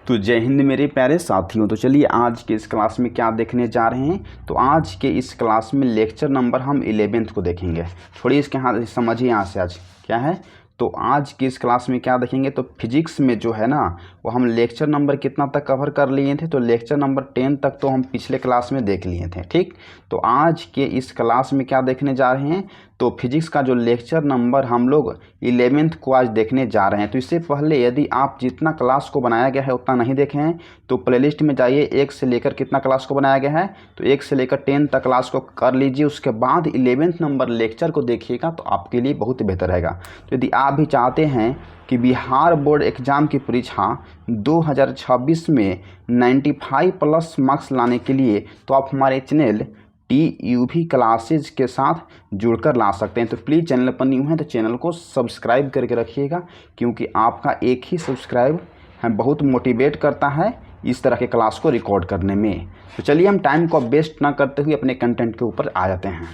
तो जय हिंद मेरे प्यारे साथियों। तो चलिए आज के इस क्लास में क्या देखने जा रहे हैं। तो आज के इस क्लास में लेक्चर नंबर हम 11th को देखेंगे। थोड़ी इसके यहाँ समझिए यहाँ से आज क्या है। तो आज की इस क्लास में क्या देखेंगे, तो फिजिक्स में जो है ना वो हम लेक्चर नंबर कितना तक कवर कर लिए थे। तो लेक्चर नंबर 10 तक तो हम पिछले क्लास में देख लिए थे। ठीक, तो आज के इस क्लास में क्या देखने जा रहे हैं, तो फिजिक्स का जो लेक्चर नंबर हम लोग 11th को आज देखने जा रहे हैं। तो इससे पहले यदि आप जितना क्लास को बनाया गया है उतना नहीं देखे हैं तो प्लेलिस्ट में जाइए। 1 से लेकर कितना क्लास को बनाया गया है, तो 1 से लेकर 10 तक क्लास को कर लीजिए। उसके बाद 11th नंबर लेक्चर को देखिएगा तो आपके लिए बहुत बेहतर रहेगा। तो यदि आप भी चाहते हैं कि बिहार बोर्ड एग्ज़ाम की परीक्षा 2026 में 95+ मार्क्स लाने के लिए तो आप हमारे चैनल TUV क्लासेज के साथ जुड़कर ला सकते हैं। तो प्लीज़ चैनल पर न्यू हैं तो चैनल को सब्सक्राइब करके रखिएगा, क्योंकि आपका एक ही सब्सक्राइब हमें बहुत मोटिवेट करता है इस तरह के क्लास को रिकॉर्ड करने में। तो चलिए हम टाइम को वेस्ट ना करते हुए अपने कंटेंट के ऊपर आ जाते हैं।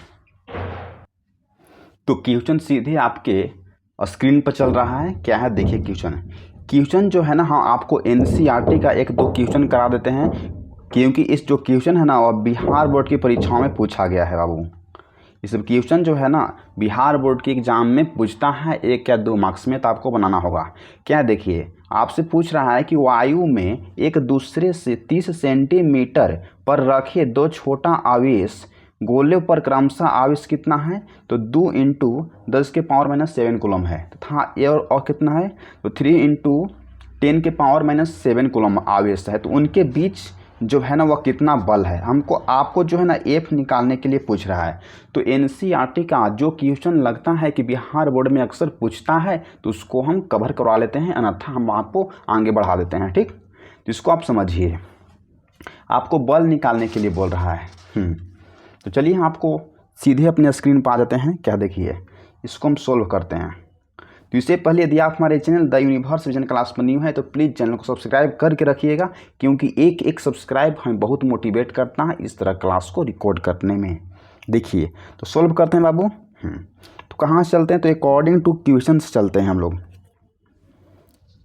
तो क्वेश्चन सीधे आपके स्क्रीन पर चल रहा है। क्या है देखिए क्वेश्चन जो है ना, हाँ आपको NCERT का 1-2 क्वेश्चन करा देते हैं, क्योंकि इस जो क्वेश्चन है ना वो बिहार बोर्ड की परीक्षाओं में पूछा गया है बाबू। ये सब क्वेश्चन जो है ना बिहार बोर्ड के एग्ज़ाम में पूछता है 1 या 2 मार्क्स में, तो आपको बनाना होगा। क्या देखिए आपसे पूछ रहा है कि वायु में एक दूसरे से 30 सेंटीमीटर पर रखे 2 छोटा आवेश गोले पर क्रमशः आवेश कितना है, तो 2 × 10⁻⁷ कूलम है तथा ये और कितना है, तो 3 × 10⁻⁷ कूलम आवेश है। तो उनके बीच जो है ना वह कितना बल है, हमको आपको जो है ना F निकालने के लिए पूछ रहा है। तो NCERT का जो क्वेश्चन लगता है कि बिहार बोर्ड में अक्सर पूछता है तो उसको हम कवर करवा लेते हैं, अन्यथा हम आपको आगे बढ़ा देते हैं। ठीक, तो इसको आप समझिए, आपको बल निकालने के लिए बोल रहा है। तो चलिए हम आपको सीधे अपने स्क्रीन पर आ जाते हैं। क्या देखिए इसको हम सोल्व करते हैं। तो इससे पहले यदि आप हमारे channel the universe vision class पर न्यू है तो प्लीज़ चैनल को सब्सक्राइब करके रखिएगा, क्योंकि एक सब्सक्राइब हमें बहुत मोटिवेट करता है इस तरह क्लास को रिकॉर्ड करने में। देखिए तो सोल्व करते हैं बाबू। तो कहाँ से चलते हैं, तो अकॉर्डिंग टू क्वेश्चन से चलते हैं हम लोग।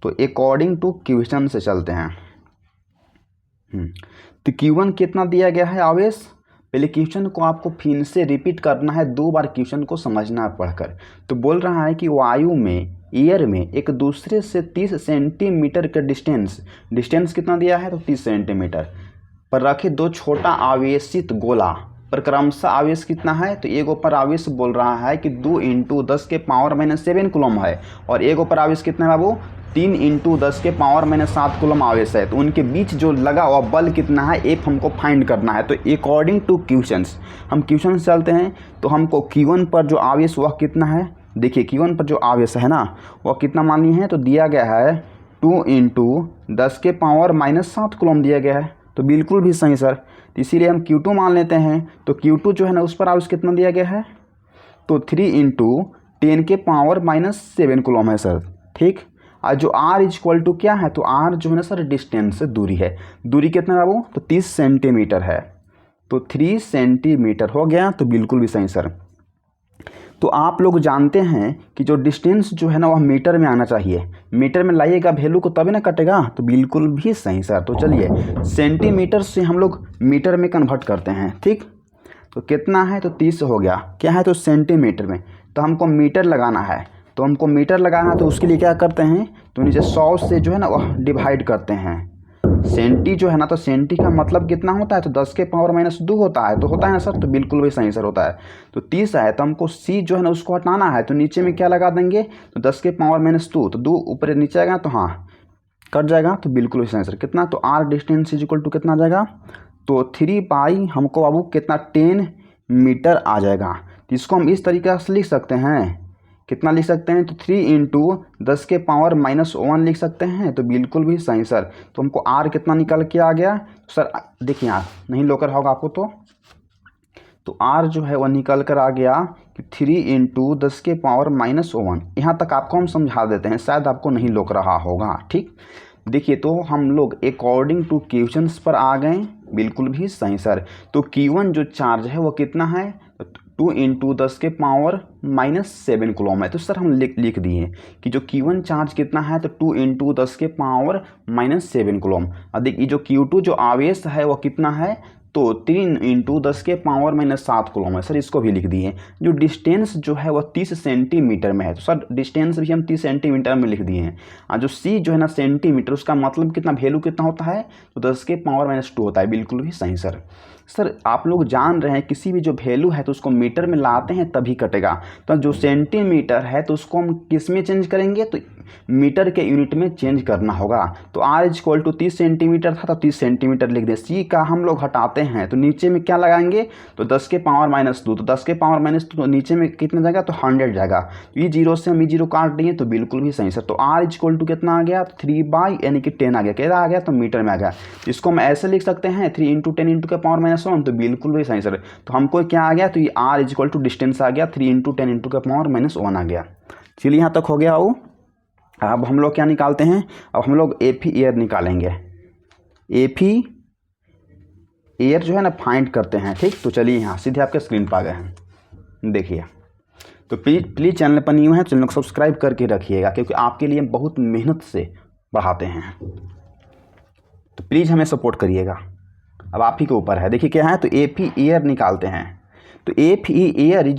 तो अकॉर्डिंग टू क्वेश्चन से चलते हैं। तो Q1 कितना दिया गया है आवेश, पहले क्वेश्चन को आपको फिर से रिपीट करना है, 2 बार क्वेश्चन को समझना है पढ़कर। तो बोल रहा है कि वायु में एयर में एक दूसरे से 30 सेंटीमीटर का डिस्टेंस कितना दिया है, तो 30 सेंटीमीटर पर रखे 2 छोटा आवेशित गोला पर क्रमशः आवेश कितना है, तो एक ऊपर आवेश बोल रहा है कि 2 × 10⁻⁷ कूलम है और एक ऊपर आवेश कितना है बाबू, 3 × 10⁻⁷ कूलम आवेश है। तो उनके बीच जो लगा हुआ बल कितना है, F हमको फाइंड करना है। तो अकॉर्डिंग टू क्वेश्चंस हम क्वेश्चन चलते हैं। तो हमको Q1 पर जो आवेश वह कितना है, देखिए Q1 पर जो आवेश है ना वह कितना मान लिए हैं, तो दिया गया है 2 × 10⁻⁷ कूलम दिया गया है। तो बिल्कुल भी सही सर, तो इसीलिए हम Q2 मान लेते हैं। तो Q2 जो है ना उस पर आवेश कितना दिया गया है, तो 3 × 10⁻⁷ कूलम है सर। ठीक, और जो R = क्या है, तो R जो है ना सर डिस्टेंस से दूरी है। दूरी कितना है बाबू, तो 30 सेंटीमीटर है। तो 3 सेंटीमीटर हो गया, तो बिल्कुल भी सही सर। तो आप लोग जानते हैं कि जो डिस्टेंस जो है ना वह मीटर में आना चाहिए, मीटर में लाइएगा वैल्यू को तभी ना कटेगा। तो बिल्कुल भी सही सर। तो चलिए सेंटीमीटर से हम लोग मीटर में कन्वर्ट करते हैं। ठीक, तो कितना है, तो 30 हो गया। क्या है, तो सेंटीमीटर में, तो हमको मीटर लगाना है। तो हमको मीटर लगाना है तो उसके लिए क्या करते हैं, तो नीचे 100 से जो है ना वह डिवाइड करते हैं। सेंटी जो है ना, तो सेंटी का मतलब कितना होता है, तो 10⁻⁻² होता है। तो होता है ना सर, तो बिल्कुल भी सही सर होता है। तो 30 है तो हमको C जो है ना उसको हटाना है। तो नीचे में क्या लगा देंगे, तो 10⁻⁻², तो 2 ऊपर नीचे आएगा तो हाँ कट जाएगा। तो बिल्कुल भी सही सर। कितना, तो R डिस्टेंस = कितना आ जाएगा, तो 3 हमको बाबू कितना 10 मीटर आ जाएगा। तो इसको हम इस तरीके से लिख सकते हैं, कितना लिख सकते हैं, तो 3 × 10⁻⁻1 लिख सकते हैं। तो बिल्कुल भी सही सर। तो हमको R कितना निकल के आ गया सर, देखिए यार नहीं लोकर होगा आपको, तो R जो है वह निकल कर आ गया कि 3 × 10⁻⁻1। यहाँ तक आपको हम समझा देते हैं, शायद आपको नहीं लोक रहा होगा। ठीक, देखिए तो हम लोग अकॉर्डिंग टू क्वेश्चंस पर आ गए, बिल्कुल भी सही सर। तो Q1 जो चार्ज है वो कितना है, 2 इंटू 10 के पावर -7 कूलम है। तो सर हम लिख दिए कि जो Q1 चार्ज कितना है, तो 2 इंटू 10 के पावर -7 कूलम। अब देखिए जो Q2 जो आवेश है वो कितना है, तो 3 इंटू 10 के पावर -7 कूलम है। सर इसको भी लिख दिए। जो डिस्टेंस जो है वो 30 सेंटीमीटर में है, तो सर डिस्टेंस भी हम 30 सेंटीमीटर में लिख दिए हैं। और जो C जो है ना सेंटीमीटर, उसका मतलब कितना, वैल्यू कितना होता है, तो 10 के पावर -2 होता है। बिल्कुल भी सही सर। सर आप लोग जान रहे हैं किसी भी जो वैल्यू है तो उसको मीटर में लाते हैं तभी कटेगा। तो जो सेंटीमीटर है तो उसको हम किस में चेंज करेंगे, तो मीटर के यूनिट में चेंज करना होगा। तो R 30 सेंटीमीटर था तो 30 सेंटीमीटर लिख दें। C का हम लोग हटाते हैं तो नीचे में क्या लगाएंगे, तो 10 के पावर -2, तो 10 के पावर -2 तो नीचे में कितना जाएगा, तो 100 जाएगा। तो ये 0 से हम ये 0 काट दिए तो बिल्कुल भी सही सर। तो R कितना आ गया, 3 यानी कि 10 आ गया। क्या आ गया, तो मीटर में आ गया। इसको हम ऐसे लिख सकते हैं 3 इंटू 10 इंटू के पावर -1, तो बिल्कुल भी सही सर। तो हमको क्या आ गया, तो ये R डिस्टेंस आ गया, 3 इंटू 10 इंटू के पावर -1 आ गया। चलिए यहाँ तक हो गया वो। अब हम लोग क्या निकालते हैं, अब हम लोग एफी एयर निकालेंगे। एफी एयर जो है ना फाइंड करते हैं, ठीक। तो चलिए यहाँ सीधे आपके स्क्रीन पर आ गए हैं, देखिए। तो प्लीज़ चैनल पर न्यू है, चैनल को सब्सक्राइब करके रखिएगा, क्योंकि आपके लिए बहुत मेहनत से बढ़ाते हैं। तो प्लीज़ हमें सपोर्ट करिएगा। अब आप ही के ऊपर है। देखिए क्या है, तो एफी एयर निकालते हैं। तो एफी एयर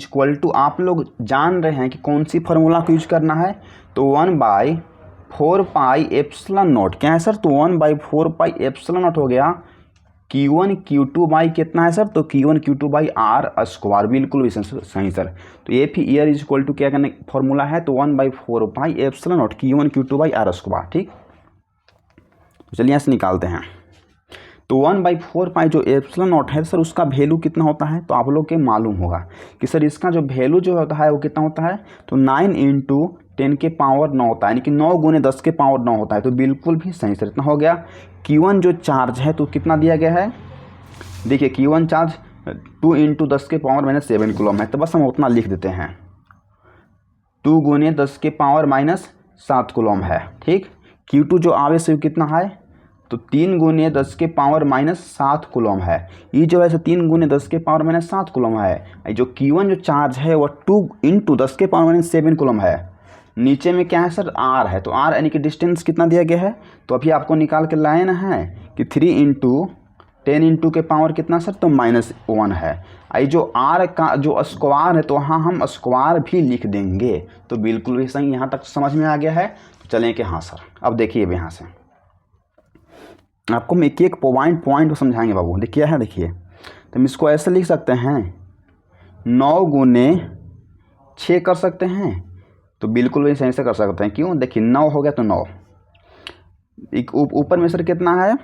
आप लोग जान रहे हैं कि कौन सी फार्मूला को यूज करना है, तो 1/4 पाई एप्सिलॉन नॉट। क्या है सर, तो 1/4 पाई एप्सिलॉन नॉट हो गया Q1 Q2 बाई कितना है सर, तो Q1 Q2 बाई R²। बिल्कुल भी सही सर। तो एफी एयर क्या करने फॉर्मूला है, तो 1/4 pi epsilon not Q1 Q2 by R², ठीक। तो चलिए यहाँ से निकालते हैं। तो 1/4 पाई जो एप्सिलॉन नॉट है सर, उसका वैल्यू कितना होता है, तो आप लोग के मालूम होगा कि सर इसका जो वैल्यू जो होता है वो कितना होता है, तो 9 इंटू 10 के पावर 9 होता है, यानी कि 9 गुने 10 के पावर 9 होता है। तो बिल्कुल भी सही सर, इतना हो गया। Q1 जो चार्ज है तो कितना दिया गया है, देखिए Q1 चार्ज 2 इंटू 10 के पावर -7 कूलम है। तो बस हम उतना लिख देते हैं, 2 गुने 10 के पावर -7 कूलम है, ठीक। Q2 जो आवेश है कितना है, तो 3 गुने 10 के पावर -7 कूलम है। ये जो है 3 गुने 10 के पावर -7 कूलम है। जो Q1 जो चार्ज है वो 2 इंटू 10 के पावर -7 कूलम है। नीचे में क्या है सर, R है। तो R यानी कि डिस्टेंस कितना दिया गया है, तो अभी आपको निकाल के लाना है कि 3 इंटू 10 इंटू के पावर कितना सर, तो -1 है। आई जो R का जो स्क्वायर है, तो वहाँ हम स्क्वायर भी लिख देंगे। तो बिल्कुल भी सही, यहाँ तक समझ में आ गया है। तो चलें कि हाँ सर। अब देखिए अब यहाँ से आपको हम एक एक पॉइंट समझाएंगे बाबू। देखिए है, देखिए तो हम इसको ऐसे लिख सकते हैं, 9 गुने 6 कर सकते हैं। तो बिल्कुल भी सही से कर सकते हैं। क्यों, देखिए 9 हो गया तो 9, एक ऊपर में सर कितना है,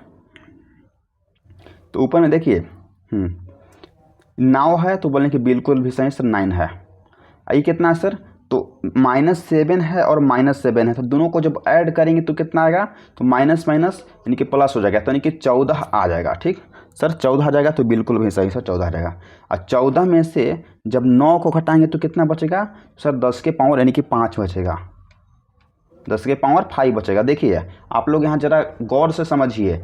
तो ऊपर में देखिए 9 है, तो बोलें कि बिल्कुल भी सही सर 9 है। आई कितना है सर, तो -7 है और -7 है, तो दोनों को जब ऐड करेंगे तो कितना आएगा, तो माइनस यानी कि प्लस हो जाएगा, तो यानी कि 14 आ जाएगा, ठीक सर। 14 आ जाएगा, तो बिल्कुल भी सही सर 14 आ जाएगा। और 14 में से जब 9 को घटाएंगे तो कितना बचेगा सर, 10 के पावर यानी कि 5 बचेगा, 10 के पावर 5 बचेगा। देखिए आप लोग यहाँ ज़रा गौर से समझिए,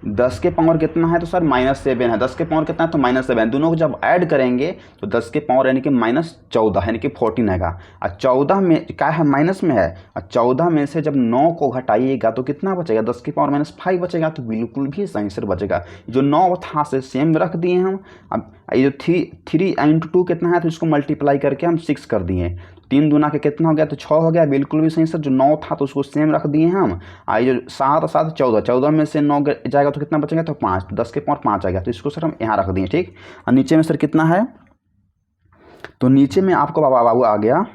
10 के पावर कितना है, तो सर -7 है। 10 के पावर कितना है, तो -7। दोनों को जब ऐड करेंगे तो 10 के पावर यानी कि -14 यानी कि 14 आएगा। और 14 में क्या है, माइनस में है। और 14 में से जब 9 को घटाइएगा तो कितना बचेगा, 10 के पावर -5 बचेगा। तो बिल्कुल भी सही सर बचेगा। जो 9 था से सेम रख दिए हम। अब ये जो 3 इंटू 2 कितना है, तो इसको मल्टीप्लाई करके हम 6 कर दिए। 3 दूना के कितना हो गया, तो 6 हो गया। बिल्कुल भी सही सर। जो 9 था तो उसको सेम रख दिए हम। ये जो 7 7 14, 14 में से 9 जाएगा तो कितना बचेगा, तो 5, 10 के पावर 5 आ गया। तो इसको सर हम यहाँ रख दिए, ठीक। और नीचे में सर कितना है, तो नीचे में आपको बाबू आ गया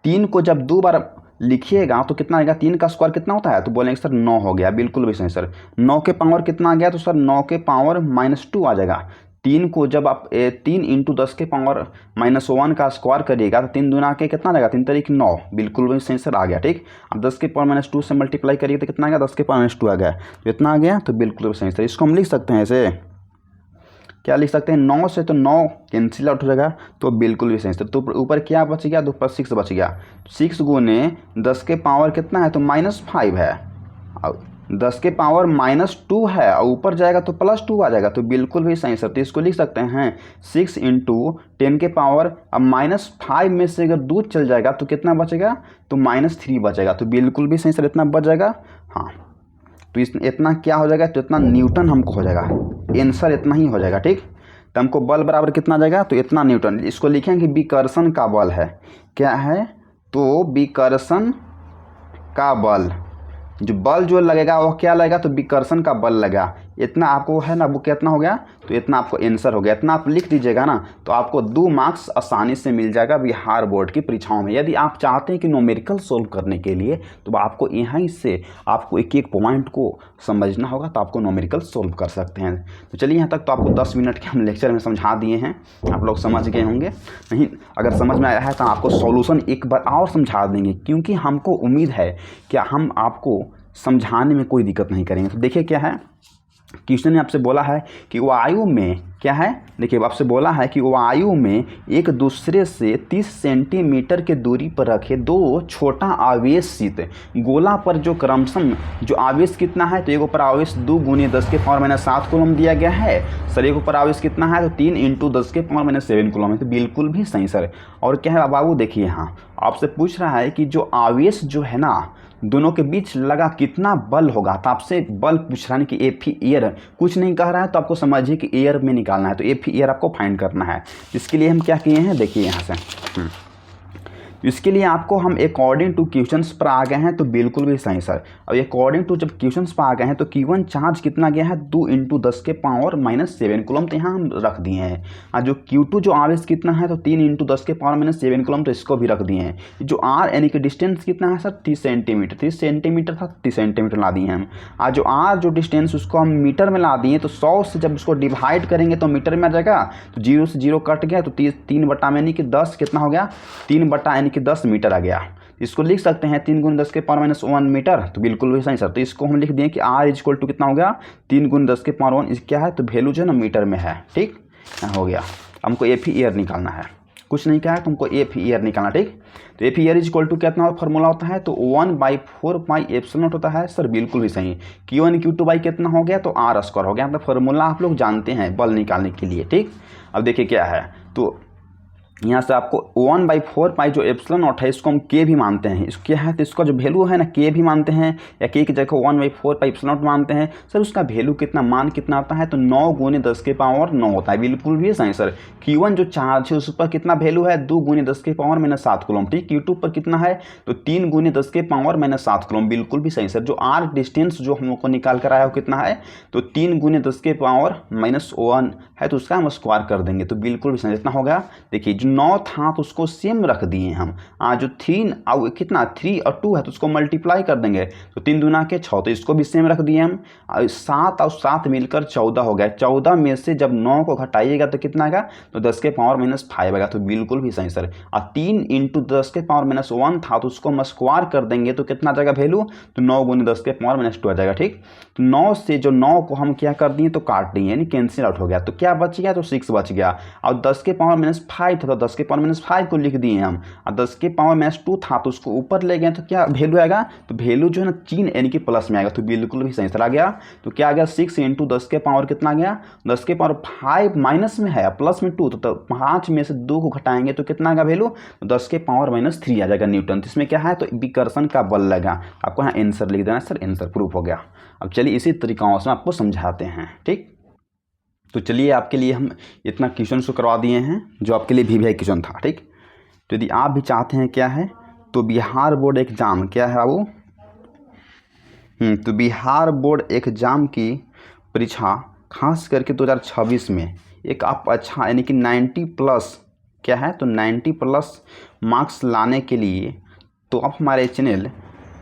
3 को जब 2 बार लिखिएगा तो कितना आएगा, 3 का स्क्वायर कितना होता है, तो बोलेंगे सर 9 हो गया। बिल्कुल भी सही सर। 9 के पावर कितना आ गया, तो सर 9 के पावर -2 आ जाएगा। 3 को जब आप 3 इंटू 10 के पावर -1 का स्क्वायर करिएगा तो 3 दूना के कितना आएगा, 3 तरीके 9। बिल्कुल भी सही सर आ गया, ठीक। अब 10 के पावर -2 से मल्टीप्लाई करिए तो कितना आ गया, 10 के पावर -2 आ गया। तो इतना आ गया, तो बिल्कुल भी सही सर। इसको हम लिख सकते हैं ऐसे, क्या लिख सकते हैं, 9 से तो 9 कैंसिल आउट हो जाएगा। तो बिल्कुल भी सही सर। तो ऊपर क्या बच गया, तो ऊपर 6 बच गया। 6 गुने 10 के पावर कितना है, तो -5 है। 10 के पावर -2 है और ऊपर जाएगा तो +2 आ जाएगा, तो बिल्कुल भी सही सर। तो इसको लिख सकते हैं 6 × 10 के पावर, अब -5 में से अगर 2 चल जाएगा तो कितना बचेगा, तो -3 बचेगा, तो बिल्कुल भी सही सर, इतना बच जाएगा। हाँ, तो इतना क्या हो जाएगा, तो इतना न्यूटन हमको हो जाएगा, आंसर इतना ही हो जाएगा। ठीक, तो हमको बल बराबर कितना जाएगा, तो इतना न्यूटन। इसको लिखेंगे विकर्षण का बल है, क्या है, तो विकर्षण का बल, जो बल जो लगेगा वो क्या लगेगा, तो विकर्षण का बल लगेगा। इतना आपको है ना, वो कितना हो गया, तो इतना आपको आंसर हो गया। इतना आप लिख दीजिएगा ना, तो आपको 2 मार्क्स आसानी से मिल जाएगा बिहार बोर्ड की परीक्षाओं में। यदि आप चाहते हैं कि न्यूमेरिकल सोल्व करने के लिए, तो आपको यहीं से आपको एक एक पॉइंट को समझना होगा, तो आपको न्यूमेरिकल सोल्व कर सकते हैं। तो चलिए, यहाँ तक तो आपको 10 मिनट के हम लेक्चर में समझा दिए हैं, आप लोग समझ गए होंगे। नहीं, अगर समझ में आया है तो आपको सॉल्यूशन एक बार और समझा देंगे, क्योंकि हमको उम्मीद है कि हम आपको समझाने में कोई दिक्कत नहीं करेंगे। तो देखिए क्या है, क्वेश्चन ने आपसे बोला है कि वायु में क्या है, देखिए आपसे बोला है कि वायु में एक दूसरे से 30 सेंटीमीटर के दूरी पर रखे 2 छोटा आवेशित गोला पर जो क्रमशः जो आवेश कितना है, तो एक ऊपर आवेश 2 × 10 के पावर -7 कूलम दिया गया है। सर एक ऊपर आवेश कितना है, तो 3 × 10 के पावर -7 कूलम है, तो बिल्कुल भी सही सर। और क्या है बाबू, देखिए यहाँ आपसे पूछ रहा है कि जो आवेश जो है ना, दोनों के बीच लगा कितना बल होगा, तो आपसे बल पूछ रहा है कि एफ एयर कुछ नहीं कह रहा है, तो आपको समझिए कि एयर में निकालना है, तो एफ एयर आपको फाइंड करना है। इसके लिए हम क्या किए हैं, देखिए यहाँ से इसके लिए आपको हम अकॉर्डिंग टू क्वेश्चंस पर आ गए हैं, तो बिल्कुल भी सही सर। अब अकॉर्डिंग टू जब क्वेश्चंस पर आ गए हैं, तो Q1 चार्ज कितना गया है, 2 × 10 के पावर -7 कूलम, तो यहाँ हम रख दिए हैं। और जो Q2 जो आवेश कितना है, तो 3 × 10 के पावर -7 कूलम, तो इसको भी रख दिए हैं। जो R यानी कि डिस्टेंस कितना है सर, 30 सेंटीमीटर, 30 सेंटीमीटर था, 30 सेंटीमीटर ला दिए हम। और जो R जो डिस्टेंस उसको हम मीटर में ला दिए, तो 100 से जब उसको डिवाइड करेंगे तो मीटर में आ जाएगा, तो 0 से 0 कट गया, तो 3 बटा में यानी कि 10 कितना हो गया, 3 बटा यानी कि 10 मीटर आ गया। इसको लिख सकते हैं 3 × 10 के पावर -1 मीटर, तो बिल्कुल भी सही सर। तो इसको हम लिख दिए कि R = कितना हो गया, 3 × 10 के पावर 1, क्या है, तो वैल्यू जो है ना मीटर में है। ठीक, हो गया। हमको एफ एयर निकालना है, कुछ नहीं कहा है, तुमको एफ एयर निकालना। ठीक, तो एफ एयर = कितना फॉर्मूला होता है, तो 1/4πε0 होता है सर, बिल्कुल भी सही। Q1 Q2 कितना हो गया, तो R² हो गया। मतलब फॉर्मूला आप लोग जानते हैं बल निकालने के लिए। ठीक, अब देखिए क्या है, तो यहाँ से आपको 1/4π जो ε0 है, इसको हम k भी मानते हैं। इसको क्या है, तो इसका जो वैल्यू है ना, k भी मानते हैं, या k की जगह 1/4π ε0 मानते हैं सर। उसका वैल्यू कितना, मान कितना आता है, तो 9 × 10 के पावर 9 होता है, बिल्कुल भी सही सर। Q1 जो चार्ज है उस पर कितना वैल्यू है, 2 × 10 के पावर -7 कूलम। ठीक, Q2 पर कितना है, तो 3 × 10 के पावर -7 कूलम, बिल्कुल भी सही सर। जो R डिस्टेंस जो हमको निकाल कर आया हो कितना है, तो 3 × 10 के पावर -1 है, तो उसका हम स्क्वायर कर देंगे, तो बिल्कुल भी सही। इतना हो गया। देखिए जो 9 था तो उसको सेम रख दिए हम, जो 3 और कितना 3 और 2 है, तो उसको मल्टीप्लाई कर देंगे, तो 3 दूना के 6, तो इसको भी सेम रख दिए हम। 7 और 7 मिलकर 14 हो गया। 14 में से जब 9 को घटाइएगा तो कितना आएगा, तो 10 के पावर -5 आएगा, तो बिल्कुल भी सही सर। और 3 × 10 के पावर -1 था, तो उसको हम स्क्वायर कर देंगे, तो कितना आ जाएगा वैल्यू, तो 9 × 10 के पावर -2 आ जाएगा। ठीक, तो 9 से जो 9 को हम क्या कर दिए, तो काट दिए, यानी कैंसिल आउट हो गया, तो क्या बच गया, तो 6 बच गया। और 10 के पावर -5 था, तो 10 के पावर -5 को लिख दिए हम, और 10 के पावर -2 था, तो उसको ऊपर ले गए, तो क्या वैल्यू आएगा, तो वैल्यू जो है ना 3 यानी कि प्लस में आएगा, तो बिल्कुल भी सही सर आ गया। तो क्या आ गया, 6 × 10 के पावर कितना आ गया, 10 के पावर 5 माइनस में है, प्लस में 2, तो 5 में से 2 को घटाएंगे तो कितना आएगा वैल्यू, तो 10 के पावर -3 आ जाएगा न्यूटन। तो इसमें क्या है, तो विकर्षण का बल लगा। आपको यहाँ आंसर लिख देना सर, आंसर प्रूफ हो गया। अब चलिए इसी तरीकाओं से आपको समझाते हैं। ठीक, तो चलिए आपके लिए हम इतना क्वेश्चन को करवा दिए हैं जो आपके लिए VVI क्वेश्चन था। ठीक, तो यदि आप भी चाहते हैं क्या है, तो बिहार बोर्ड एग्जाम क्या है वो, तो बिहार बोर्ड एग्जाम की परीक्षा खास करके 2026 में एक आप अच्छा यानी कि 90+ क्या है, तो 90+ मार्क्स लाने के लिए, तो आप हमारे चैनल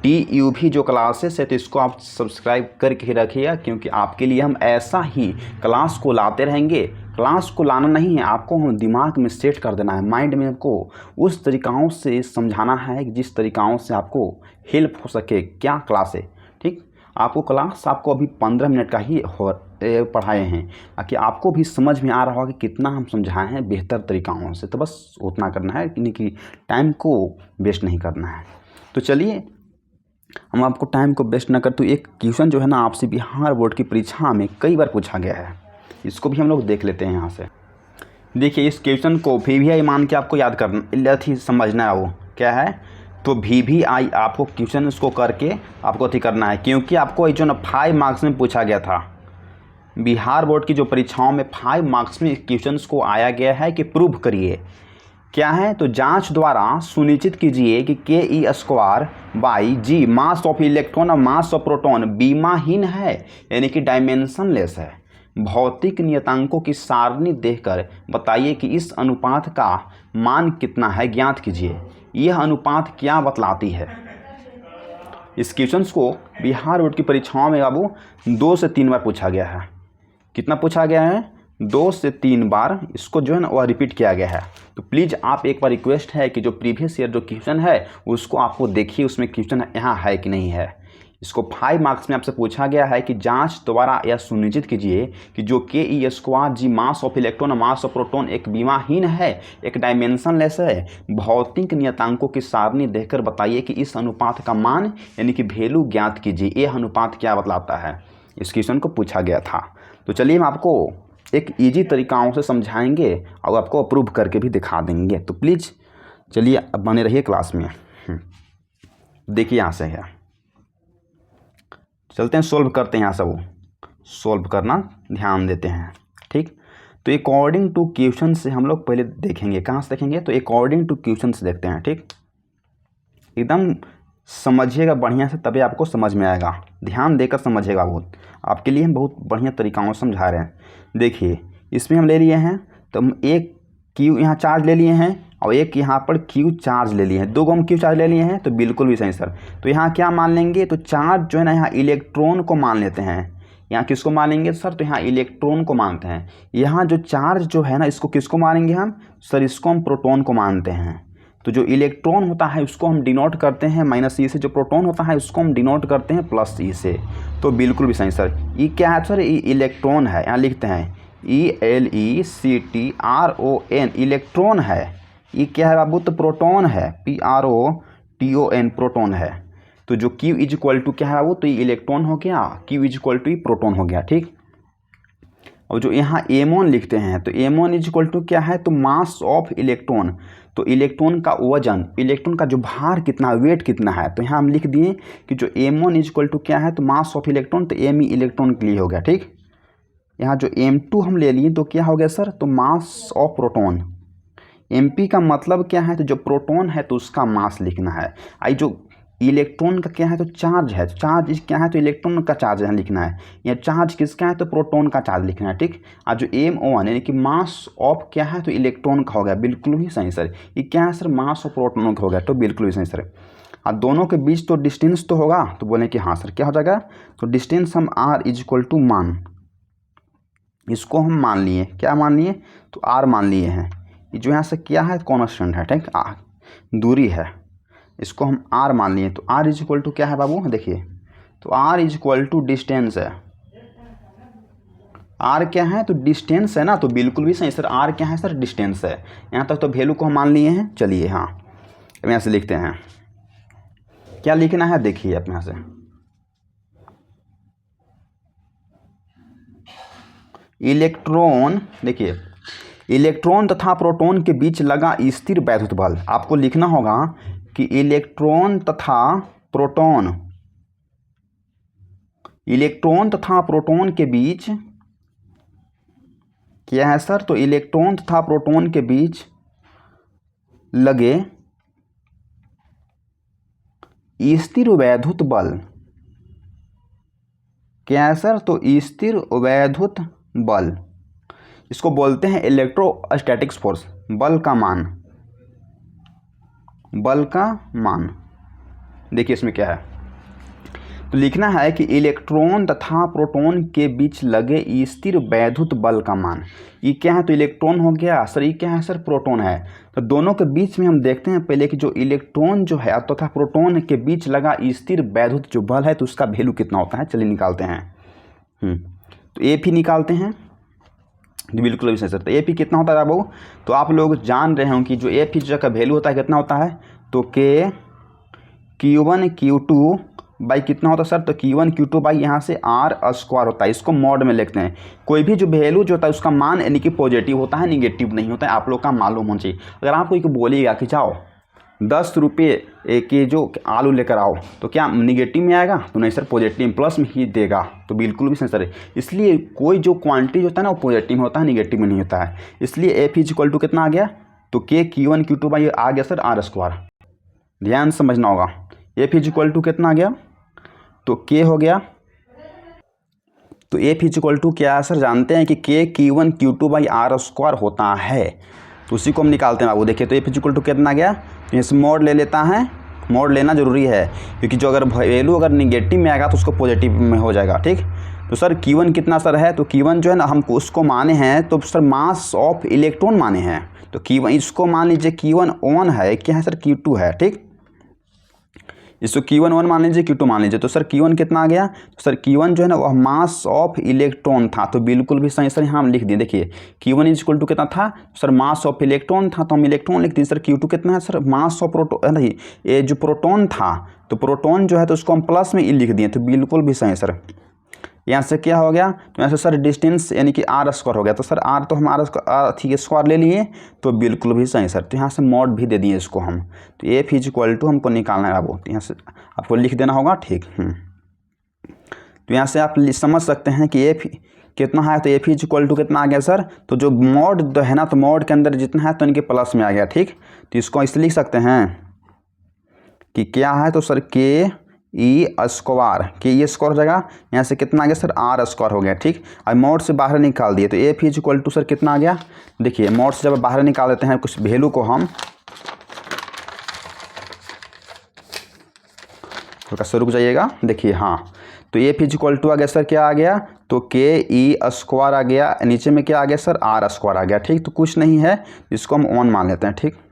TUV जो क्लासेस है, तो इसको आप सब्सक्राइब करके रखिएगा, क्योंकि आपके लिए हम ऐसा ही क्लास को लाते रहेंगे। क्लास को लाना नहीं है, आपको हम दिमाग में सेट कर देना है, माइंड में आपको उस तरीक़ाओं से समझाना है जिस तरीक़ाओं से आपको हेल्प हो सके। क्या क्लास है, ठीक, आपको क्लास आपको अभी 15 मिनट का ही पढ़ाए हैं, ताकि आपको भी समझ में आ रहा होगा कि कितना हम समझाए हैं बेहतर तरीक़ाओं से। तो बस उतना करना है कि टाइम को वेस्ट नहीं करना है। तो चलिए हम आपको टाइम को वेस्ट न कर, तो एक क्वेश्चन जो है ना आपसे बिहार बोर्ड की परीक्षा में कई बार पूछा गया है, इसको भी हम लोग देख लेते हैं यहाँ से। देखिए इस क्वेश्चन को VVI मान के आपको याद करना, अथी समझना है। वो क्या है, तो VVI आपको क्वेश्चन इसको करके आपको अथी करना है, क्योंकि आपको जो ना 5 मार्क्स में पूछा गया था। बिहार बोर्ड की जो परीक्षाओं में 5 मार्क्स में क्वेश्चंस को आया गया है कि प्रूव करिए क्या है, तो जांच द्वारा सुनिश्चित कीजिए कि Ke² / G mass of electron और मास ऑफ प्रोटॉन बीमाहीन है, यानी कि डायमेंशनलेस है। भौतिक नियतांकों की सारणी देखकर बताइए कि इस अनुपात का मान कितना है, ज्ञात कीजिए। यह अनुपात क्या बतलाती है। इस क्वेश्चन को बिहार बोर्ड की परीक्षाओं में बाबू 2 से 3 बार पूछा गया है। कितना पूछा गया है, 2 से 3 बार इसको जो है ना वह रिपीट किया गया है। तो प्लीज़ आप एक बार रिक्वेस्ट है कि जो प्रीवियस ईयर जो क्वेश्चन है उसको आपको देखिए, उसमें क्वेश्चन यहाँ है कि नहीं है। इसको 5 मार्क्स में आपसे पूछा गया है कि जांच द्वारा यह सुनिश्चित कीजिए कि जो Ke² G mass of electron mass of proton एक बीमाहीन है, एक डायमेंशनलेस है। भौतिक नियतांकों की सारणी देखकर बताइए कि इस अनुपात का मान यानी कि वैल्यू ज्ञात कीजिए। यह अनुपात क्या बतलाता है, इस क्वेश्चन को पूछा गया था। तो चलिए हम आपको एक इजी तरीकाओं से समझाएंगे और आपको अप्रूव करके भी दिखा देंगे। तो प्लीज़ चलिए अब बने रहिए क्लास में। देखिए यहाँ से है, चलते हैं सोल्व करते हैं। यहाँ सब सोल्व करना ध्यान देते हैं, ठीक। तो अकॉर्डिंग टू क्वेश्चन से हम लोग पहले देखेंगे, कहाँ से देखेंगे, तो अकॉर्डिंग टू क्वेश्चन से देखते हैं, ठीक। एकदम समझिएगा बढ़िया से, तभी आपको समझ में आएगा। ध्यान देकर समझिएगा, बहुत आपके लिए हम बहुत बढ़िया तरीक़ाओं से समझा रहे हैं। देखिए इसमें हम ले लिए हैं, तो हम एक क्यू यहाँ चार्ज ले लिए हैं और एक यहाँ पर क्यू चार्ज ले लिए हैं। 2 हम क्यू चार्ज ले लिए हैं, तो बिल्कुल भी सही सर। तो यहाँ क्या मान लेंगे, तो चार्ज जो है ना यहाँ इलेक्ट्रॉन को मान लेते हैं। यहाँ किसको मानेंगे सर, तो यहाँ इलेक्ट्रॉन को मानते हैं। यहाँ जो चार्ज जो है ना इसको किसको मानेंगे हम सर, इसको हम प्रोटॉन को मानते हैं। तो जो इलेक्ट्रॉन होता है उसको हम डिनोट करते हैं -E से, जो प्रोटॉन होता है उसको हम डिनोट करते हैं +E से। तो बिल्कुल भी सही सर। ये क्या है सर, ये इलेक्ट्रॉन है। यहाँ लिखते हैं ELECTRON इलेक्ट्रॉन है। ये क्या है बाबू, तो प्रोटॉन है, PROTON प्रोटॉन है। तो जो Q = क्या है बाबू, तो ये इलेक्ट्रॉन हो गया, Q = प्रोटॉन हो गया, ठीक। और जो यहाँ M1 लिखते हैं, तो M1 = क्या है, तो मास ऑफ इलेक्ट्रॉन। तो इलेक्ट्रॉन का वजन, इलेक्ट्रॉन का जो भार कितना, वेट कितना है, तो यहाँ हम लिख दिए कि जो M1 = क्या है, तो मास ऑफ इलेक्ट्रॉन, तो Me इलेक्ट्रॉन के लिए हो गया, ठीक। यहाँ जो M2 हम ले लिए तो क्या हो गया सर, तो मास ऑफ प्रोटॉन। MP का मतलब क्या है, तो जो प्रोटॉन है तो उसका मास लिखना है। आई जो इलेक्ट्रॉन का क्या है, तो चार्ज है। चार्ज क्या है, तो इलेक्ट्रॉन का चार्ज यहाँ लिखना है। या चार्ज किसका है, तो प्रोटॉन का चार्ज लिखना है, ठीक। और जो M1 यानी कि मास ऑफ क्या है, तो इलेक्ट्रॉन का हो गया, बिल्कुल ही सही सर। ये क्या है सर, मास ऑफ प्रोटॉन का हो गया, तो बिल्कुल ही सही सर। और दोनों के बीच तो डिस्टेंस तो होगा, तो बोले कि हाँ सर क्या हो जाएगा, तो डिस्टेंस हम R = मान, इसको हम मान लिए, क्या मान लिए, तो R मान लिए हैं। ये जो यहाँ से क्या है, कॉन्स्टेंट है, ठीक, दूरी है, इसको हम R मान लिए। तो R = क्या है बाबू, देखिए, तो R = डिस्टेंस है। R क्या है, तो डिस्टेंस है ना, तो बिल्कुल भी सही सर। R क्या है सर, डिस्टेंस है। यहाँ तक तो वैल्यू को हम मान लिए हैं। चलिए हाँ, अब यहाँ से लिखते हैं, क्या लिखना है, देखिए आप यहाँ से, इलेक्ट्रॉन, देखिए इलेक्ट्रॉन तथा प्रोटॉन के बीच लगा स्थिर वैद्युत बल। आपको लिखना होगा कि इलेक्ट्रॉन तथा प्रोटॉन के बीच क्या है सर, तो इलेक्ट्रॉन तथा प्रोटॉन के बीच लगे स्थिर वैद्युत बल क्या है सर, तो स्थिर वैद्युत बल, इसको बोलते हैं इलेक्ट्रोस्टैटिक्स फोर्स। बल का मान, देखिए इसमें क्या है, तो लिखना है कि इलेक्ट्रॉन तथा प्रोटॉन के बीच लगे स्थिर वैद्युत बल का मान। ये क्या है, तो इलेक्ट्रॉन हो गया सर, ये क्या है सर, प्रोटॉन है। तो दोनों के बीच में हम देखते हैं पहले कि जो इलेक्ट्रॉन जो है तथा प्रोटॉन के बीच लगा स्थिर वैद्युत जो बल है, तो उसका वैल्यू कितना होता है, चलिए निकालते हैं। तो AP निकालते हैं, बिल्कुल भी सही सर। तो AP कितना होता है बाबू, तो आप लोग जान रहे हो कि जो AP का वैल्यू होता है कितना होता है, तो Q1 Q2 बाई कितना होता है सर, तो Q1 Q2 बाई यहाँ से R स्क्वायर होता है। इसको मॉड में लिखते हैं। कोई भी जो वैल्यू जो होता है उसका मान यानी कि पॉजिटिव होता है, निगेटिव नहीं होता है, आप लोग का मालूम होना चाहिए। अगर आपको एक बोलेगा कि जाओ 10 रुपये के जो आलू लेकर आओ, तो क्या निगेटिव में आएगा? तो नहीं सर, पॉजिटिव प्लस में ही देगा, तो बिल्कुल भी सही सर है। इसलिए कोई जो क्वांटिटी होता है ना वो पॉजिटिव में होता है, निगेटिव में नहीं होता है। इसलिए एफ इज इक्वल टू कितना आ गया, तो के Q1 Q2 बाई आ गया सर R स्क्वायर। ध्यान समझना होगा। एफ इज इक्वल टू कितना आ गया, तो के हो गया, तो एफ इज इक्वल टू क्या है सर, जानते हैं कि के Q1 Q2 by R square होता है, तो उसी को हम निकालते हैं। वो देखिए, तो एफ इज इक्वल टू कितना गया, तो इस मोड ले लेता है। मोड लेना जरूरी है, क्योंकि जो अगर वैल्यू अगर निगेटिव में आएगा तो उसको पॉजिटिव में हो जाएगा। ठीक, तो सर Q1 कितना सर है, तो Q1 जो है ना हम उसको माने हैं, तो सर मास ऑफ इलेक्ट्रॉन माने हैं, तो Q1 इसको मान लीजिए Q1 ऑन है, क्या है सर Q2 है। ठीक, इसको Q1 1 मान लीजिए, Q2 मान लीजिए, तो सर Q1 कितना आ गया, तो सर Q1 जो है ना वह मास ऑफ इलेक्ट्रॉन था, तो बिल्कुल भी सही सर यहाँ हम लिख दिए। देखिए Q1 इज इक्वल टू कितना था, सर मास ऑफ इलेक्ट्रॉन था, तो हम इलेक्ट्रॉन लिख दिए। सर Q2 कितना है सर, मास ऑफ प्रोटोन, नहीं ये जो प्रोटॉन था, तो प्रोटॉन जो है तो उसको हम प्लस में ई लिख दिए, तो बिल्कुल भी सही सर। यहाँ से क्या हो गया, तो यहाँ से सर डिस्टेंस यानी कि R स्क्वायर हो गया, तो सर R तो हम R ठीक है स्क्वायर ले लिए, तो बिल्कुल भी सही सर। तो यहाँ से मॉड भी दे दिए इसको हम, तो एफ इज इक्वल टू हमको निकालना है, वो यहाँ से आपको लिख देना होगा। ठीक, तो यहाँ से आप समझ सकते हैं कि एफ कितना है, तो एफ इज इक्वल टू कितना आ गया सर, तो जो मॉड है ना, तो मॉड के अंदर जितना है तो इनके प्लस में आ गया। ठीक, तो इसको इसलिए लिख सकते हैं कि क्या है, तो सर के ई स्क्वायर, के ई स्क्वायर हो जाएगा, यहाँ से कितना आ गया सर R स्क्वायर हो गया। ठीक, अब मोड से बाहर निकाल दिए, तो F is equal to sir कितना आ गया, देखिए मोड से जब बाहर निकाल देते हैं कुछ वैल्यू को हम, थोड़ा सा रुक जाइएगा, देखिए हाँ, तो एफ इज इक्वल टू आ गया सर, क्या आ गया, तो के ई स्क्वायर आ गया, नीचे में क्या आ गया सर R स्क्वायर आ गया। ठीक, तो कुछ नहीं है, इसको हम ऑन मान लेते हैं। ठीक,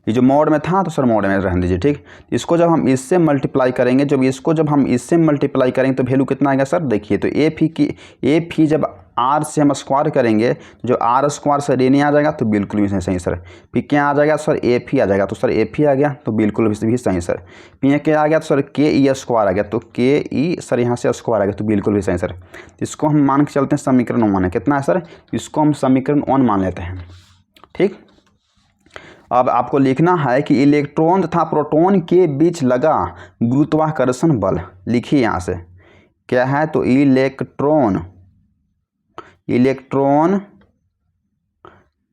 ये जो मोड में था तो सर मोड में रहने दीजिए। ठीक, इसको जब हम इससे मल्टीप्लाई करेंगे, जब हम इससे मल्टीप्लाई करेंगे तो वैल्यू कितना आएगा सर, देखिए तो एफ ही जब R से हम स्क्वायर करेंगे, जो R स्क्वायर सर ये नहीं आ जाएगा, तो बिल्कुल भी सही सर। फिर क्या आ जाएगा सर, एफ ही आ जाएगा, तो सर एफ ही आ गया, तो बिल्कुल भी सही सर। फिर क्या आ गया, तो सर के ई स्क्वायर आ गया, तो के ई सर यहाँ से स्क्वायर आ गया, तो बिल्कुल भी सही सर। इसको हम मान के चलते हैं समीकरण 1 है, कितना है सर, इसको हम समीकरण 1 मान लेते हैं। ठीक, अब आपको लिखना है कि इलेक्ट्रॉन तथा प्रोटॉन के बीच लगा गुरुत्वाकर्षण बल। लिखिए यहाँ से क्या है, तो इलेक्ट्रॉन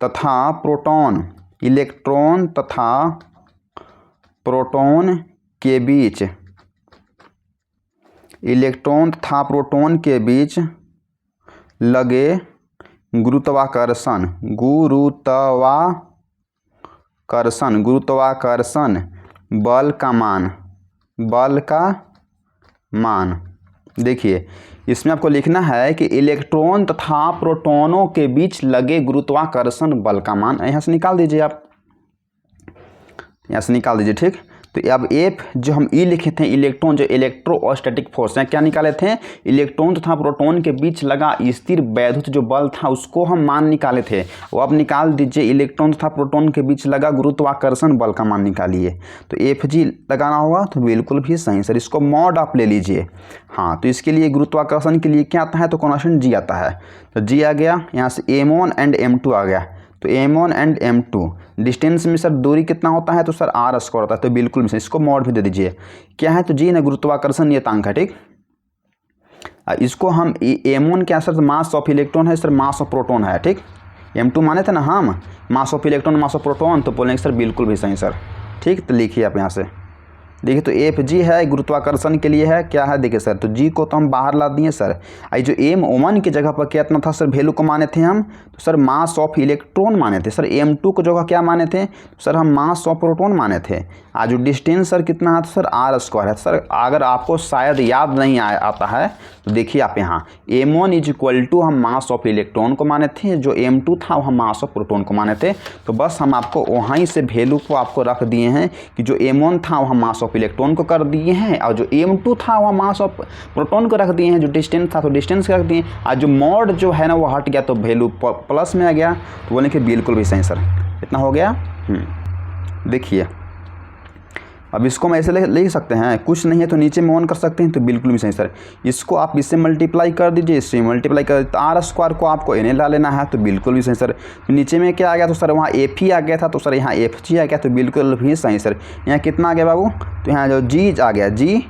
तथा प्रोटॉन, इलेक्ट्रॉन तथा प्रोटॉन के बीच, इलेक्ट्रॉन तथा प्रोटॉन के बीच लगे गुरुत्वाकर्षण बल का मान। देखिए इसमें आपको लिखना है कि इलेक्ट्रॉन तथा प्रोटॉनों के बीच लगे गुरुत्वाकर्षण बल का मान, यहाँ से निकाल दीजिए आप, यहाँ से निकाल दीजिए। ठीक, तो अब एफ जो हम ई लिखे थे, इलेक्ट्रॉन जो इलेक्ट्रोस्टैटिक फोर्स है, क्या निकाले थे, इलेक्ट्रॉन तथा प्रोटॉन के बीच लगा स्थिर वैद्युत जो बल था उसको हम मान निकाले थे, वो अब निकाल दीजिए इलेक्ट्रॉन तथा प्रोटॉन के बीच लगा गुरुत्वाकर्षण बल का मान निकालिए। तो एफ जी लगाना होगा, तो बिल्कुल भी सही सर। इसको मॉड आप ले लीजिए। हाँ, तो इसके लिए गुरुत्वाकर्षण के लिए क्या आता है, तो कांस्टेंट जी आता है, तो जी आ गया, यहाँ से m1 एंड m2 आ गया, तो m1 एंड m2 डिस्टेंस में सर दूरी कितना होता है, तो सर R स्क्वायर होता है, तो बिल्कुल भी इसको मॉड भी दे दीजिए। क्या है, तो जी ना गुरुत्वाकर्षण नियतांक है। ठीक, इसको हम m1 क्या सर, मास ऑफ इलेक्ट्रॉन है सर, मास ऑफ प्रोटॉन है। ठीक, m2 माने थे ना हम, मास of electron mass of proton, तो बोलेंगे सर बिल्कुल भी सही सर। ठीक, तो लिखिए आप यहाँ से, देखिए तो एफ जी है गुरुत्वाकर्षण के लिए है, क्या है देखिए सर, तो जी को तो हम बाहर ला दिए सर। आई जो m1 की जगह पर क्या इतना था सर, वैल्यू को माने थे हम, तो सर मास ऑफ इलेक्ट्रॉन माने थे। सर m2 को जगह क्या माने थे, तो सर हम मास ऑफ प्रोटॉन माने थे। आज जो डिस्टेंस सर कितना है, तो सर R स्क्वायर है। सर अगर आपको शायद याद नहीं आता है तो देखिए आप यहाँ m1 इज इक्वल टू हम मास ऑफ इलेक्ट्रॉन को माने थे, जो m2 था वो हम मास ऑफ प्रोटॉन को माने थे। तो बस हम आपको वहीं से वैल्यू को आपको रख दिए हैं कि जो m1 था वो हम मास ऑफ इलेक्ट्रॉन को कर दिए हैं, और जो m2 था वो मास ऑफ प्रोटॉन को रख दिए हैं, जो डिस्टेंस था तो डिस्टेंस रख दिए, और जो मॉड जो है ना वो हट गया, तो वैल्यू प्लस में आ गया। तो बोले कि बिल्कुल भी सही सर, इतना हो गया। देखिए अब इसको हम ऐसे ले सकते हैं, कुछ नहीं है तो नीचे में 1 कर सकते हैं, तो बिल्कुल भी सही सर। इसको आप इससे मल्टीप्लाई कर दीजिए, इससे मल्टीप्लाई कर, तो आर स्क्वायर को आपको एन ला लेना है, तो बिल्कुल भी सही सर। नीचे में क्या आ गया, तो सर वहाँ एफ ही आ गया था, तो सर यहाँ एफ जी आ गया, तो बिल्कुल भी सही सर। यहाँ कितना आ गया बाबू, तो यहाँ जो जी आ गया, जी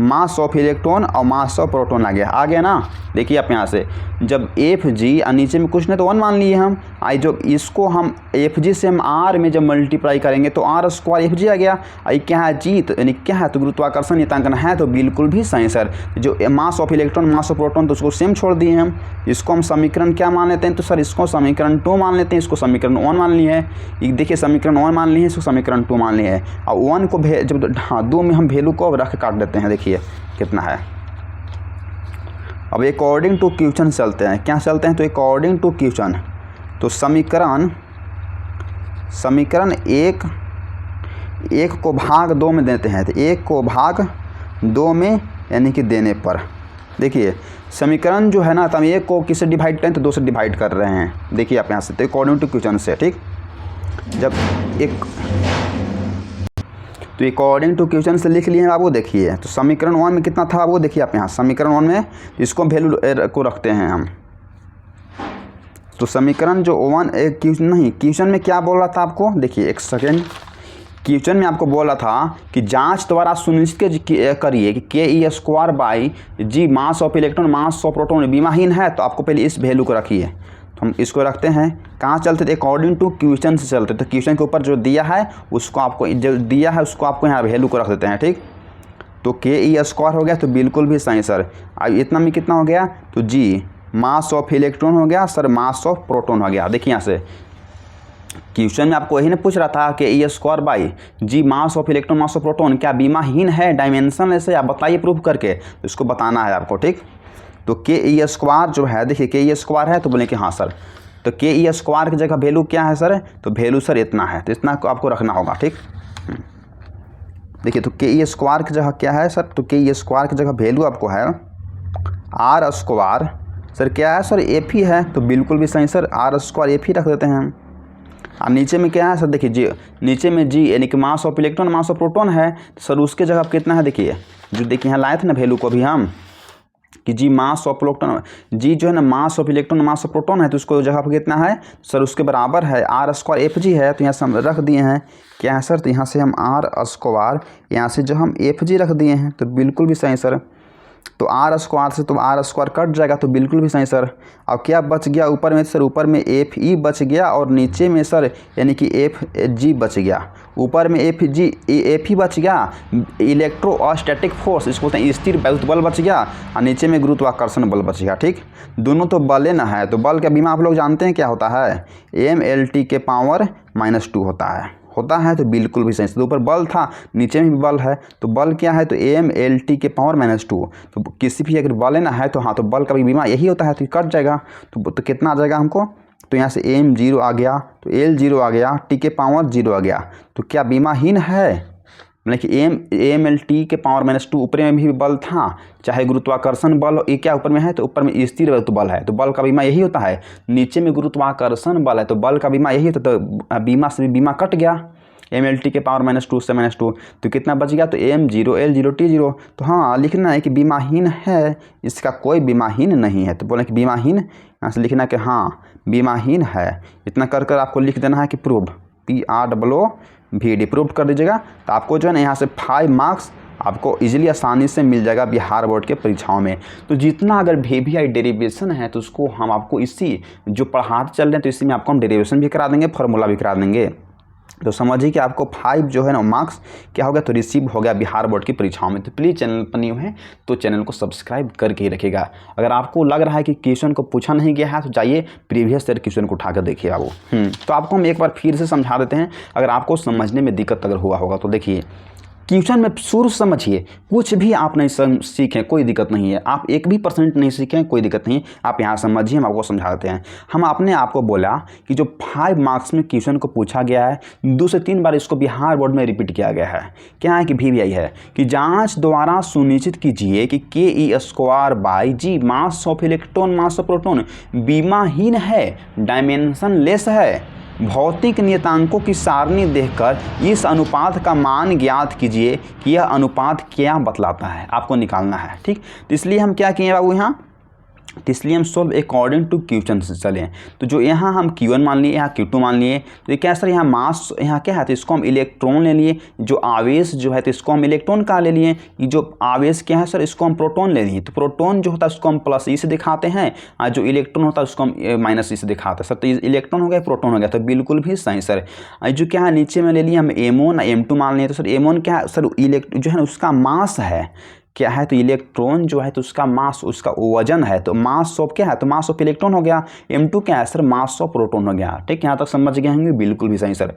मास ऑफ इलेक्ट्रॉन और मास ऑफ प्रोटॉन आ गया ना। देखिए आप यहाँ से जब एफ जी और नीचे में कुछ नहीं तो 1 मान लिए हम, आई जब इसको हम एफ जी से हम आर में जब मल्टीप्लाई करेंगे तो आर स्क्वायर एफ जी आ गया। आई क्या है, जी तो यानी क्या है, तो गुरुत्वाकर्षण नियतांकन है, तो बिल्कुल भी सही सर। जो मास of electron mass of proton तो उसको सेम छोड़ दिए हम, इसको हम समीकरण क्या मान लेते हैं, तो सर इसको समीकरण 2 मान लेते हैं, इसको समीकरण 1 मान ली है। देखिए समीकरण 1 मान ली है, इसको समीकरण 2 मान लिया है, और 1 को जब 2 में हम वैल्यू को रख काट देते हैं, देखिए कितना है। अब अकॉर्डिंग टू क्वेश्चन चलते हैं, क्या चलते हैं, तो अकॉर्डिंग टू क्वेश्चन, तो समीकरण एक को भाग 2 में देते हैं, तो 1 को भाग 2 में यानी कि देने पर, देखिए समीकरण जो है ना, तो हम 1 को किससे डिवाइड करें, तो 2 से डिवाइड कर रहे हैं। देखिए आप यहाँ से, तो अकॉर्डिंग टू क्वेश्चन से, ठीक। जब तो अकॉर्डिंग टू क्वेश्चन से लिख लिए हैं बाबू। देखिए तो समीकरण 1 में कितना था बाबू, देखिए आप यहाँ समीकरण 1 में इसको वैल्यू को रखते हैं हम, तो समीकरण जो 1 क्वेश्चन में क्या बोल रहा था आपको, देखिए एक सेकेंड, क्वेश्चन में आपको बोला था कि जांच द्वारा सुनिश्चित करिए कि k e square by G mass of electron mass of proton विमाहीन है, तो आपको पहले इस वैल्यू को रखिए। तो हम इसको रखते हैं, कहाँ चलते थे, अकॉर्डिंग टू क्वेश्चन से चलते, तो क्वेश्चन के ऊपर जो दिया है उसको आपको, जो दिया है उसको आपको यहाँ वैल्यू को रख देते हैं, ठीक। तो के ई स्क्वायर हो गया, तो बिल्कुल भी सही सर। अब इतना में कितना हो गया, तो जी मास ऑफ इलेक्ट्रॉन हो गया सर, मास ऑफ प्रोटॉन हो गया। देखिए यहाँ से क्वेश्चन में आपको यही ना पूछ रहा था कि e square by G mass of electron mass of proton क्या विमाहीन है, डायमेंशन ऐसे आप बताइए प्रूफ करके, तो इसको बताना है आपको, ठीक। तो के ई स्क्वायर जो है, देखिए के ई स्क्वायर है, तो बोले कि हाँ सर, तो के ई स्क्वायर की जगह वैल्यू क्या है सर, तो वैल्यू सर इतना है, तो इतना को आपको रखना होगा, ठीक। देखिए तो के ई स्क्वायर की जगह क्या है सर, तो के ई स्क्वायर की जगह वैल्यू आपको है आर स्क्वायर, सर क्या है सर, एफ ही है, तो बिल्कुल भी सही सर, आर स्क्वायर एफ ही रख देते हैं हम। अब नीचे में क्या है सर, देखिए जी नीचे में जी यानी कि मास of electron mass of proton है, तो सर उसके जगह कितना है, देखिए जो देखिए यहाँ लाए थे ना वैल्यू को भी हम, कि जी मास ऑफ इलेक्ट्रॉन, जी जो है ना मास of electron mass of proton है, तो उसको जगह पर कितना है सर, उसके बराबर है आर स्क्वायर एफ जी है, तो यहाँ से हम रख दिए हैं क्या है सर, तो यहाँ से हम आर स्क्वायर, यहाँ से जो हम एफ जी रख दिए हैं, तो बिल्कुल भी सही सर। तो आर स्क्वायर से तो आर स्क्वायर कट जाएगा, तो बिल्कुल भी सही सर। अब क्या बच गया ऊपर में सर, ऊपर में एफ ई बच गया, और नीचे में सर यानी कि एफ जी बच गया, ऊपर में एफ ही बच गया, इलेक्ट्रोस्टैटिक फोर्स इसको बोलते हैं, स्थिर वैद्युत बल बच गया, और नीचे में गुरुत्वाकर्षण बल बच गया, ठीक। दोनों तो बल ना है, तो बल का बीमा आप लोग जानते हैं क्या होता है, MLT के पावर -2 होता है, तो बिल्कुल भी सही। तो ऊपर बल था, नीचे में भी बल है, तो बल क्या है, तो MLT के पावर -2, तो किसी भी अगर बल ना है तो हाँ, तो बल का भी बीमा यही होता है, तो कट जाएगा, तो कितना आ जाएगा हमको, तो यहाँ से M 0 आ गया, तो L 0 आ गया, T के पावर 0 आ गया, तो क्या बीमाहीन है, मतलब कि MLT के पावर -2 ऊपर में भी बल था, चाहे गुरुत्वाकर्षण बल ये क्या ऊपर में है, तो ऊपर में स्थिर वैद्युत बल है, तो बल का बीमा यही होता है, नीचे में गुरुत्वाकर्षण बल है, तो बल का बीमा यही होता है, तो बीमा से भी बीमा कट गया, MLT के पावर -2 से -2, तो कितना बच गया, तो M 0 L 0 T 0, तो हाँ लिखना है कि बीमाहीन है, इसका कोई बीमाहीन नहीं है, तो बोले कि बीमाहीन, यहाँ से लिखना कि हाँ बीमाहीन है, इतना कर कर आपको लिख देना है कि प्रूव, PROOVD प्रूव कर दीजिएगा, तो आपको जो है ना यहाँ से 5 मार्क्स आपको इजीली आसानी से मिल जाएगा बिहार बोर्ड के परीक्षाओं में। तो जितना अगर VVI डेरिवेशन है तो उसको हम आपको इसी जो पढ़ाते चल रहे हैं, तो इसी में आपको हम डेरिवेशन भी करा देंगे, फार्मूला भी करा देंगे, तो समझिए कि आपको 5 जो है ना मार्क्स क्या हो गया, तो रिसीव हो गया बिहार बोर्ड की परीक्षाओं में। तो प्लीज़ चैनल पर न्यू है तो चैनल को सब्सक्राइब करके ही रखिएगा। अगर आपको लग रहा है कि क्वेश्चन को पूछा नहीं गया है तो जाइए प्रीवियस ईयर क्वेश्चन को उठाकर देखिए बाबू। तो आपको हम एक बार फिर से समझा देते हैं, अगर आपको समझने में दिक्कत अगर हुआ होगा तो देखिए क्वेश्चन में शुरू समझिए, कुछ भी आप नहीं सीखें कोई दिक्कत नहीं है, आप 1% नहीं सीखें कोई दिक्कत नहीं, आप यहाँ समझिए, हम आपको समझा देते हैं। हम अपने आप को बोला कि जो 5 मार्क्स में क्वेश्चन को पूछा गया है 2 से 3 बार इसको बिहार बोर्ड में रिपीट किया गया है। क्या है कि VVI है कि जांच द्वारा सुनिश्चित कीजिए कि KE² by G mass of electron mass of proton बीमाहीन है, डायमेंशन लेस है, भौतिक नियतांकों की सारणी देखकर इस अनुपात का मान ज्ञात कीजिए कि यह अनुपात क्या बतलाता है, आपको निकालना है। ठीक, तो इसलिए हम क्या किए बाबू यहाँ, तो इसलिए हम सोल्व अकॉर्डिंग टू क्वेश्चन से चले। तो जो यहाँ हम Q1 मान लिए, यहाँ Q2 मान लिए, तो ये क्या सर, यहाँ मास यहाँ क्या है, तो इसको हम इलेक्ट्रॉन ले लिए। जो आवेश जो है तो इसको हम इलेक्ट्रॉन का ले लिए। ये जो आवेश क्या है सर, इसको हम प्रोटॉन ले लिए। तो प्रोटॉन जो होता है उसको हम प्लस ई से दिखाते हैं, और जो इलेक्ट्रॉन होता है उसको हम माइनस ई से दिखाते हैं सर। तो इलेक्ट्रॉन हो गया, प्रोटॉन हो गया, तो बिल्कुल भी सही सर। जो क्या है नीचे में ले लिए हम M1 M2 मान लिए। तो सर M1 क्या है सर, जो है ना उसका मास है क्या है, तो इलेक्ट्रॉन जो है तो उसका मास, उसका वजन है, तो मास ऑफ क्या है, तो मास ऑफ इलेक्ट्रॉन हो गया। M2 क्या है सर, मास ऑफ प्रोटॉन हो गया। ठीक, यहाँ तक समझ गए होंगे, बिल्कुल भी सही सर।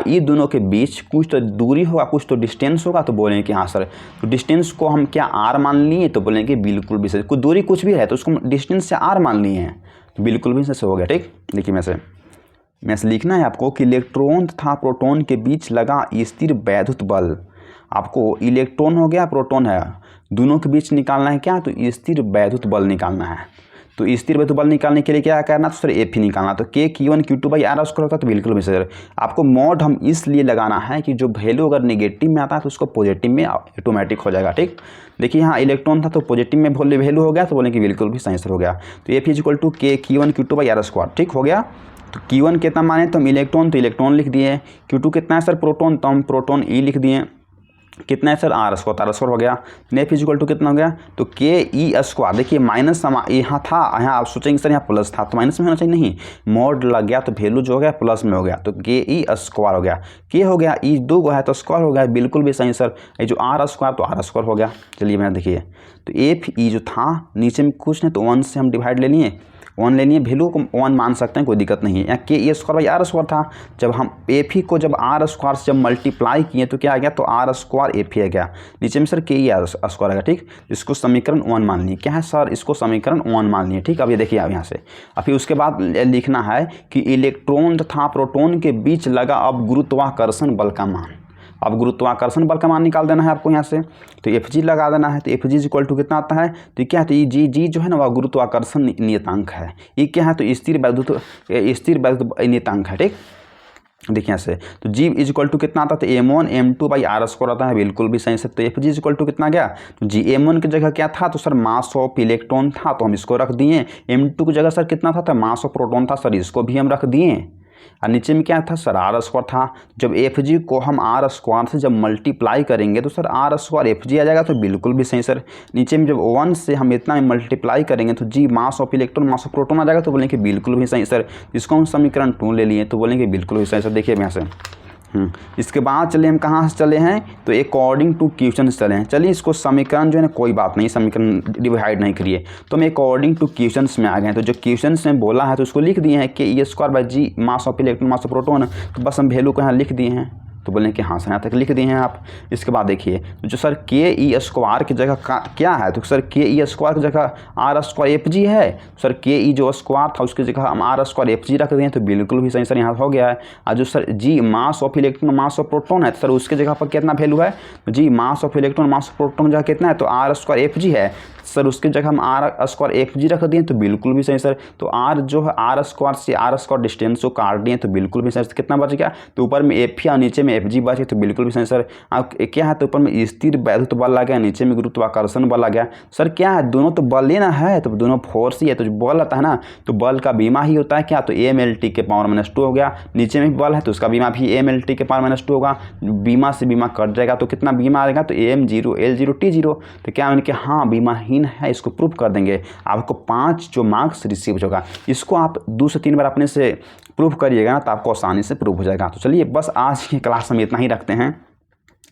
ये दोनों के बीच कुछ तो दूरी होगा, कुछ तो डिस्टेंस होगा, तो बोलेंगे कि हाँ सर, तो डिस्टेंस को हम क्या R मान लिए, तो बोलेंगे बिल्कुल भी सही। कुछ दूरी कुछ भी है तो उसको डिस्टेंस से R मान लिए हैं, तो बिल्कुल भी सही हो गया। ठीक, देखिए मैं से लिखना है आपको कि इलेक्ट्रॉन तथा प्रोटॉन के बीच लगा स्थिर वैद्युत बल। आपको इलेक्ट्रॉन हो गया, प्रोटॉन है, दोनों के बीच निकालना है क्या, तो स्थिर वैद्युत बल निकालना है। तो स्थिर वैद्युत बल निकालने के लिए क्या करना, तो सर F ही निकालना। तो K Q1 Q2/R स्क्वायर होता है, तो बिल्कुल भी सर। आपको मॉड हम इसलिए लगाना है कि जो वैल्यू अगर नेगेटिव में आता है तो उसको पॉजिटिव में ऑटोमेटिक हो जाएगा। ठीक, देखिए यहाँ इलेक्ट्रॉन था तो पॉजिटिव में वैल्यू हो गया, तो बोलें कि बिल्कुल भी सही सर हो गया। तो F = K Q1 Q2/R square. ठीक हो गया। तो Q1 कितना माने, तो हम इलेक्ट्रॉन, तो इलेक्ट्रॉन लिख दिए। Q2 कितना है सर, प्रोटॉन, तो हम प्रोटॉन E लिख दिए। कितना है सर, R स्क्वायर हो गया। F = कितना हो गया, तो KE स्क्वायर। देखिए माइनस यहाँ था, यहाँ आप सोचेंगे सर यहाँ प्लस था, तो माइनस में होना चाहिए, नहीं, मोड लग गया तो वैल्यू जो हो गया प्लस में हो गया, तो KE स्क्वायर हो गया। K हो गया, E 2 है तो स्क्वायर हो गया, बिल्कुल भी सही सर। ये जो R स्क्वायर, तो R स्क्वायर हो गया। चलिए मैं देखिए, तो FE जो था नीचे में कुछ नहीं, तो 1 से हम डिवाइड ले लिए, 1 ले लिए, वैल्यू को 1 मान सकते हैं, कोई दिक्कत नहीं है। यहाँ KE स्क्वायर/R स्क्वायर था, जब हम FE को जब R स्क्वायर से जब मल्टीप्लाई किए तो क्या आ गया, तो R स्क्वायर FE आ गया, नीचे में सर KE स्क्वायर आ गया। ठीक, इसको समीकरण 1 मान लिए। क्या है सर, इसको समीकरण 1 मान लिए। ठीक, अब ये देखिए आप यहाँ से, अब फिर उसके बाद लिखना है कि इलेक्ट्रॉन तथा प्रोटॉन के बीच लगा अब गुरुत्वाकर्षण बल का मान। अब गुरुत्वाकर्षण बल का मान निकाल देना है आपको यहाँ से, तो Fg लगा देना है। तो Fg = कितना आता है, तो क्या है, तो G जो है ना वह गुरुत्वाकर्षण नियतांक है। ये क्या है, तो स्थिर वैद्युत नियतांक है। ठीक, देखिए यहाँ से, तो G = कितना आता है, तो M1 M2/R स्क्वायर आता है, बिल्कुल भी सही से। तो Fg = कितना गया, तो G M1 की जगह क्या था, तो सर मास ऑफ इलेक्ट्रॉन था, तो हम इसको रख दिए। M2 की जगह सर कितना था, तो मास ऑफ प्रोटॉन था, सर इसको भी हम रख दिए। और नीचे में क्या था सर, R स्क्वायर था। जब Fg को हम R स्क्वायर से जब मल्टीप्लाई करेंगे तो सर R स्क्वायर Fg आ जाएगा, तो बिल्कुल भी सही सर। नीचे में जब 1 से हम इतना में मल्टीप्लाई करेंगे तो G mass of electron mass of proton आ जाएगा, तो बोलेंगे बिल्कुल भी सही सर। इसको हम समीकरण 2 ले लिए, तो बोलेंगे बिल्कुल भी सही सर। देखिए यहाँ से इसके बाद चले हम कहाँ से चले हैं, तो अकॉर्डिंग टू क्वेश्चन से चले हैं। चलिए इसको समीकरण जो है ना, कोई बात नहीं, समीकरण डिवाइड नहीं करिए, तो हम अकॉर्डिंग टू क्वेश्चन में आ गए। तो जो क्वेश्चन में बोला है तो उसको लिख दिए हैं KE² G mass of electron mass of proton, तो बस हम वैल्यू को यहाँ लिख दिए हैं, तो बोलें कि हाँ सर यहाँ तक लिख दिए हैं आप। इसके बाद देखिए, तो जो सर KE स्क्वायर की जगह क्या है, तो सर KE स्क्वायर की जगह R स्क्वायर Fg है। सर KE जो स्क्वायर था उसकी जगह हम R स्क्वायर Fg रख दिए, तो बिल्कुल भी सही सर, यहाँ हो गया है। और जो sir G mass of electron mass of proton है, तो सर उसकी जगह पर कितना वैल्यू है, तो G mass of electron mass of proton की जगह कितना है, तो R स्क्वायर Fg है, सर उसकी जगह हम R स्क्वायर Fg रख दिए, तो बिल्कुल भी सही सर। तो R जो है R स्क्वायर से R स्क्वायर डिस्टेंस को काट दिए, तो बिल्कुल भी सही। कितना बच गया, तो ऊपर में F और नीचे में Fg बच गया, तो बिल्कुल भी सही सर। अब क्या है, तो ऊपर में स्थिर वैद्युत बल आ गया, नीचे में गुरुत्वाकर्षण बल आ गया। सर क्या है, दोनों तो बल लेना है, तो दोनों फोर्स ही है। तो जो बल आता है ना, तो बल का बीमा ही होता है क्या, तो mLt के पावर -2 हो गया। नीचे में बल है तो उसका बीमा भी mLt के पावर -2 होगा। बीमा से बीमा कट जाएगा, तो कितना बीमा आएगा, तो m0 L0 T0। तो क्या उनके हाँ बीमाहीन है, इसको प्रूफ कर देंगे, आपको 5 जो मार्क्स रिसीव होगा। इसको आप 2 से 3 बार अपने से प्रूफ करिएगा ना, तो आपको आसानी से प्रूफ हो जाएगा। तो चलिए बस आज की क्लास में इतना ही रखते हैं।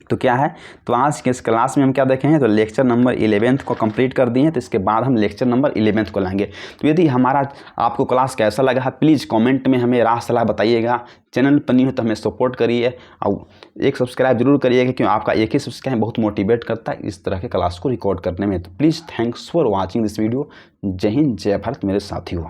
तो क्या है, तो आज के इस क्लास में हम क्या देखे हैं, तो लेक्चर नंबर 11 को कंप्लीट कर दिए हैं। तो इसके बाद हम लेक्चर नंबर 11 को लाएंगे। तो यदि हमारा आपको क्लास कैसा लगा है, प्लीज़ कमेंट में हमें राय सलाह बताइएगा। चैनल पर नहीं हो तो हमें सपोर्ट करिए और एक सब्सक्राइब जरूर करिएगा, क्योंकि आपका एक ही सब्सक्राइब बहुत मोटिवेट करता है इस तरह के क्लास को रिकॉर्ड करने में। तो please thanks for watching this video. जय हिंद, जय भारत मेरे साथियों।